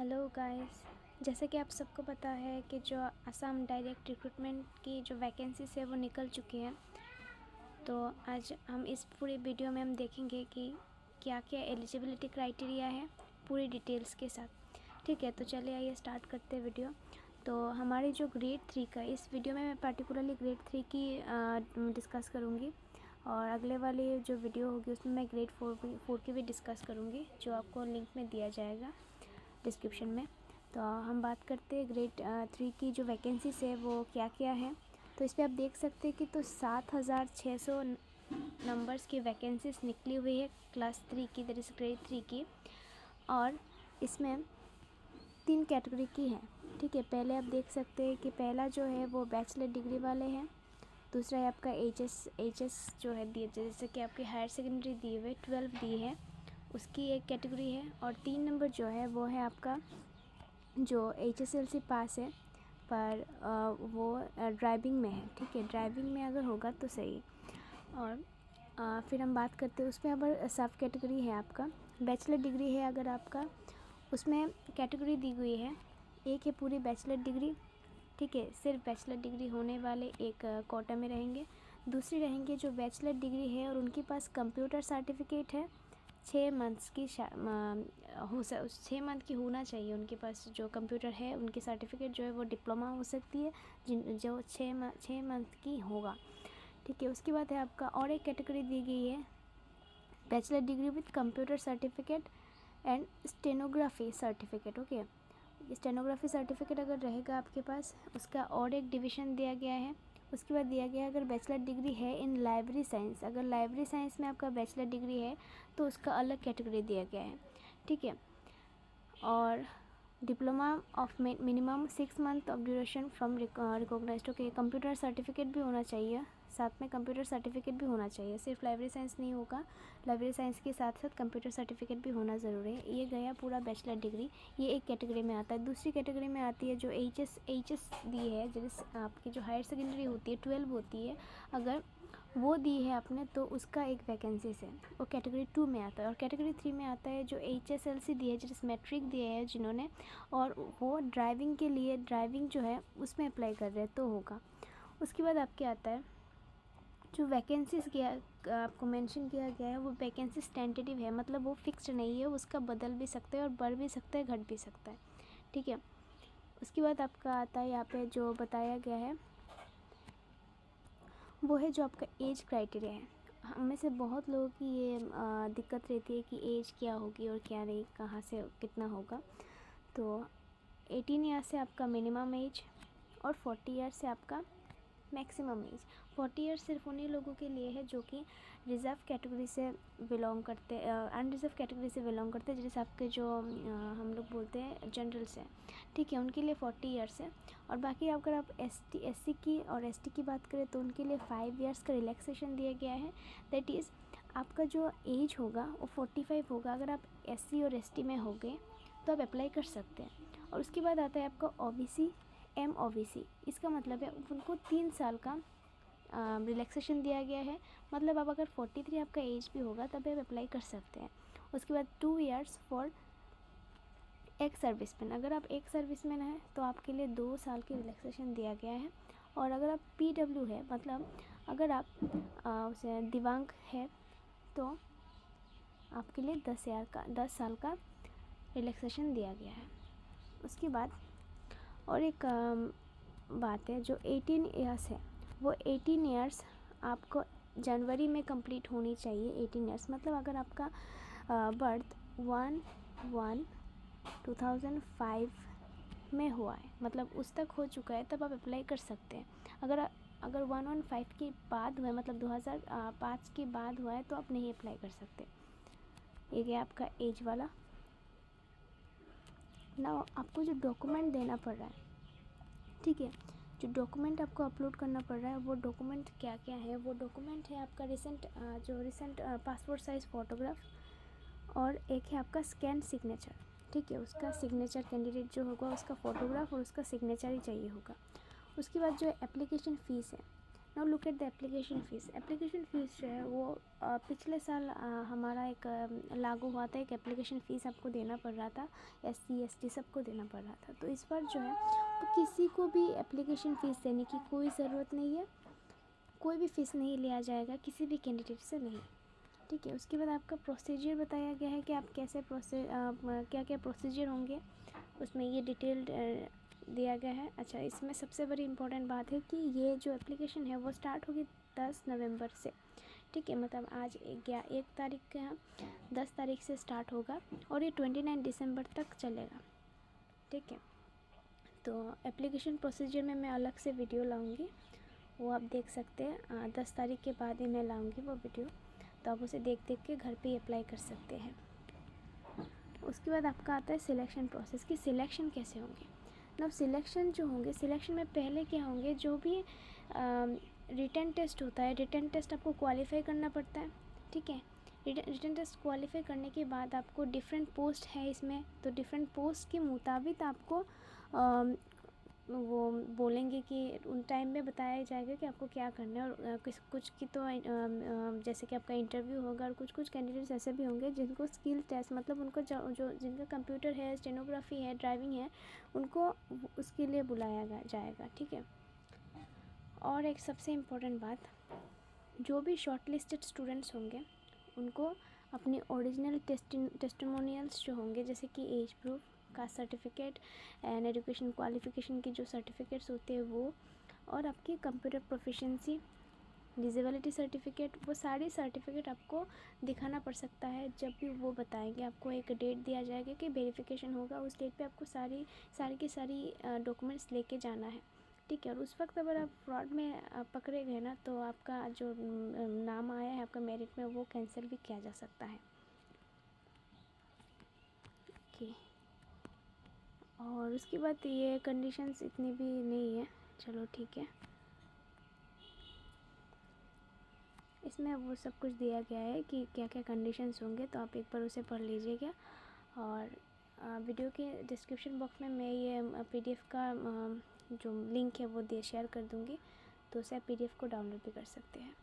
Hello guys. जैसे कि आप सबको पता है कि जो असम डायरेक्ट रिक्रूटमेंट की जो वैकेंसीज है वो निकल चुकी हैं। तो आज हम इस पूरे वीडियो में हम देखेंगे कि क्या क्या एलिजिबिलिटी क्राइटेरिया है पूरी डिटेल्स के साथ। ठीक है, तो चलिए आइए स्टार्ट करते हैं वीडियो। तो हमारे जो ग्रेड 3 का, इस वीडियो में मैं पर्टिकुलरली ग्रेड 3 की डिस्कस करूँगी, और अगले वाली जो वीडियो होगी उसमें मैं ग्रेड 4 की भी डिस्कस करूँगी, जो आपको लिंक में दिया जाएगा डिस्क्रिप्शन में। तो हम बात करते हैं ग्रेड 3 की जो वैकेंसीज है वो क्या क्या है। तो इस पर आप देख सकते हैं कि तो 7600 नंबर्स की वैकेंसीज निकली हुई है क्लास 3 की, दैट इज़ ग्रेड 3 की। और इसमें 3 कैटेगरी की है। ठीक है, पहले आप देख सकते हैं कि पहला जो है वो बैचलर डिग्री वाले हैं। दूसरा है आपका एच एस जो है दिए, जैसे कि आपकी हायर सेकेंडरी दिए हुए 12 दी है, उसकी एक कैटेगरी है। और 3 नंबर जो है वो है आपका जो HSLC पास है पर वो ड्राइविंग में है। ठीक है, ड्राइविंग में अगर होगा तो सही। और फिर हम बात करते हैं उसमें अगर सब कैटेगरी है आपका बैचलर डिग्री है, अगर आपका उसमें कैटेगरी दी हुई है। एक है पूरी बैचलर डिग्री, ठीक है, सिर्फ बैचलर डिग्री होने वाले एक कोटा में रहेंगे। दूसरी रहेंगे जो बैचलर डिग्री है और उनके पास कंप्यूटर सर्टिफिकेट है 6 मंथ्स की 6 मंथ की होना चाहिए उनके पास। जो कंप्यूटर है उनकी सर्टिफिकेट जो है वो डिप्लोमा हो सकती है जो 6 मंथ की होगा। ठीक है, उसके बाद है आपका और एक कैटेगरी दी गई है bachelor degree with computer certificate and stenography certificate. Okay, stenography certificate अगर रहेगा आपके पास, उसका और एक डिवीज़न दिया गया है। उसके बाद दिया गया है अगर बैचलर डिग्री है इन लाइब्रेरी साइंस, अगर लाइब्रेरी साइंस में आपका बैचलर डिग्री है तो उसका अलग कैटेगरी दिया गया है। ठीक है, और diploma of minimum 6 month of duration from recognised. Okay, computer certificate भी होना चाहिए, साथ में कंप्यूटर सर्टिफिकेट भी होना चाहिए, सिर्फ लाइब्रेरी साइंस नहीं होगा, लाइब्रेरी साइंस के साथ साथ कंप्यूटर सर्टिफिकेट भी होना ज़रूरी है। ये गया पूरा बैचलर डिग्री, ये एक कैटेगरी में आता है। दूसरी कैटेगरी में आती है जो एच एस दी है, जैसे आपकी जो हायर सेकेंडरी होती है 12 होती है, अगर वो दी है आपने तो उसका एक वैकेंसीज है, वो कैटेगरी 2 में आता है। और कैटेगरी 3 में आता है जो HSLC दी है, जिस मैट्रिक दिए है जिन्होंने, और वो ड्राइविंग के लिए ड्राइविंग जो है उसमें अप्लाई कर रहे हैं तो होगा। उसके बाद आपके आता है जो वैकेंसीज किया आपको मेंशन किया गया है, वो वैकेंसीज टेंटेटिव है, मतलब वो फिक्स्ड नहीं है, उसका बदल भी सकता है और बढ़ भी सकता है, घट भी सकता है। ठीक है, उसके बाद आपका आता है यहाँ पे जो बताया गया है वो है जो आपका एज क्राइटेरिया है। हम में से बहुत लोगों की ये दिक्कत रहती है कि एज क्या होगी और क्या नहीं, कहाँ से कितना होगा। तो 18 ईयर से आपका मिनिमम एज और 40 ईयर से आपका मैक्सिमम एज। 40 ईयर्स सिर्फ उन्हीं लोगों के लिए है जो कि रिज़र्व कैटेगरी से बिलोंग करते, अनरिजर्व कैटेगरी से बिलोंग करते हैं, जैसे आपके जो हम लोग बोलते हैं जनरल से। ठीक है, उनके लिए 40 ईयर्स है। और बाकी अगर आप SC की और ST की बात करें तो उनके लिए 5 ईयर्स का रिलैक्सेशन दिया गया है। दैट इज़ आपका जो एज होगा वो 45 होगा। अगर आप SC और ST में हो गए तो आप अप्लाई कर सकते हैं। और उसके बाद आता है आपका OBC MOBC। इसका मतलब है उनको 3 साल का रिलैक्सेशन दिया गया है, मतलब अब अगर 43 आपका एज भी होगा तब आप अप्लाई कर सकते हैं। उसके बाद 2 ईयर्स फॉर एक सर्विसमैन, अगर आप एक सर्विसमैन हैं तो आपके लिए 2 साल की रिलैक्सेशन दिया गया है। और अगर आप PW है, मतलब अगर आप उसे दिव्यांग है तो आपके लिए 10 साल का रिलैक्सेशन दिया गया है। उसके बाद और एक बात है जो 18 ईयर्स है, वो 18 ईयर्स आपको जनवरी में कंप्लीट होनी चाहिए। 18 ईयर्स मतलब अगर आपका बर्थ 1/1/2005 में हुआ है, मतलब उस तक हो चुका है, तब आप अप्लाई कर सकते हैं। अगर 1/1/5 के बाद हुआ है, मतलब 2005 के बाद हुआ है, तो आप नहीं अप्लाई कर सकते। ये गया आपका एज वाला। ना आपको जो डॉक्यूमेंट देना पड़ रहा है, ठीक है, जो डॉक्यूमेंट आपको अपलोड करना पड़ रहा है वो डॉक्यूमेंट क्या क्या है। वो डॉक्यूमेंट है आपका रिसेंट पासपोर्ट साइज़ फ़ोटोग्राफ, और एक है आपका स्कैन सिग्नेचर। ठीक है, उसका सिग्नेचर, कैंडिडेट जो होगा उसका फ़ोटोग्राफ और उसका सिग्नेचर ही चाहिए होगा। उसके बाद जो एप्लीकेशन फ़ीस है now look at the application fees. Application fees जो है वो पिछले साल हमारा एक लागू हुआ था, एक एप्लीकेशन फ़ीस आपको देना पड़ रहा था, SC ST सबको देना पड़ रहा था। तो इस बार जो है तो किसी को भी एप्लीकेशन फ़ीस देने की कोई ज़रूरत नहीं है, कोई भी फ़ीस नहीं लिया जाएगा किसी भी कैंडिडेट से नहीं, ठीक है। उसके बाद आपका प्रोसीजर बताया गया है कि आप कैसे क्या क्या प्रोसीजर होंगे, उसमें ये डिटेल्ड दिया गया है। अच्छा, इसमें सबसे बड़ी इम्पोर्टेंट बात है कि ये जो एप्लीकेशन है वो स्टार्ट होगी 10 नवंबर से, ठीक है। मतलब आज 1 तारीख के यहाँ 10 तारीख से स्टार्ट होगा और ये 29 दिसंबर तक चलेगा, ठीक है। तो एप्लीकेशन प्रोसीजर में मैं अलग से वीडियो लाऊंगी, वो आप देख सकते हैं। 10 तारीख के बाद ही मैं लाऊंगी वो वीडियो, तो आप उसे देख के घर पे ही अप्लाई कर सकते हैं। उसके बाद आपका आता है सिलेक्शन प्रोसेस कि सिलेक्शन कैसे होंगे। अब सिलेक्शन जो होंगे, सिलेक्शन में पहले क्या होंगे, जो भी रिटन टेस्ट होता है, रिटन टेस्ट आपको क्वालिफाई करना पड़ता है, ठीक है। रिटन टेस्ट क्वालिफाई करने के बाद आपको डिफरेंट पोस्ट है इसमें, तो डिफरेंट पोस्ट के मुताबिक आपको वो बोलेंगे कि उन टाइम में बताया जाएगा कि आपको क्या करना है। और कुछ की तो जैसे कि आपका इंटरव्यू होगा, और कुछ कैंडिडेट्स ऐसे भी होंगे जिनको स्किल टेस्ट, मतलब उनको जो जिनका कंप्यूटर है, स्टेनोग्राफी है, ड्राइविंग है, उनको उसके लिए बुलाया जाएगा, ठीक है। और एक सबसे इम्पोर्टेंट बात, जो भी शॉर्ट लिस्टेड स्टूडेंट्स होंगे उनको अपनी ओरिजिनल टेस्टिमोनियल्स जो होंगे, जैसे कि age proof, caste certificate and education qualification की जो सर्टिफिकेट्स होते हैं वो, और आपकी कंप्यूटर प्रोफिशिएंसी, डिसेबिलिटी सर्टिफिकेट, वो सारी सर्टिफिकेट आपको दिखाना पड़ सकता है। जब भी वो बताएंगे, आपको एक डेट दिया जाएगा कि वेरिफिकेशन होगा, उस डेट पे आपको सारी की सारी डॉक्यूमेंट्स लेके जाना है, ठीक है। और उस वक्त अगर आप फ्रॉड में पकड़े गए ना, तो आपका जो नाम आया है आपका मेरिट में, वो कैंसिल भी किया जा सकता है, ओके। और उसके बाद ये कंडीशंस इतनी भी नहीं है, चलो ठीक है। इसमें वो सब कुछ दिया गया है कि क्या क्या कंडीशंस होंगे, तो आप एक बार उसे पढ़ लीजिएगा। और वीडियो के डिस्क्रिप्शन बॉक्स में मैं ये PDF का जो लिंक है वो शेयर कर दूँगी, तो उसे आप PDF को डाउनलोड भी कर सकते हैं।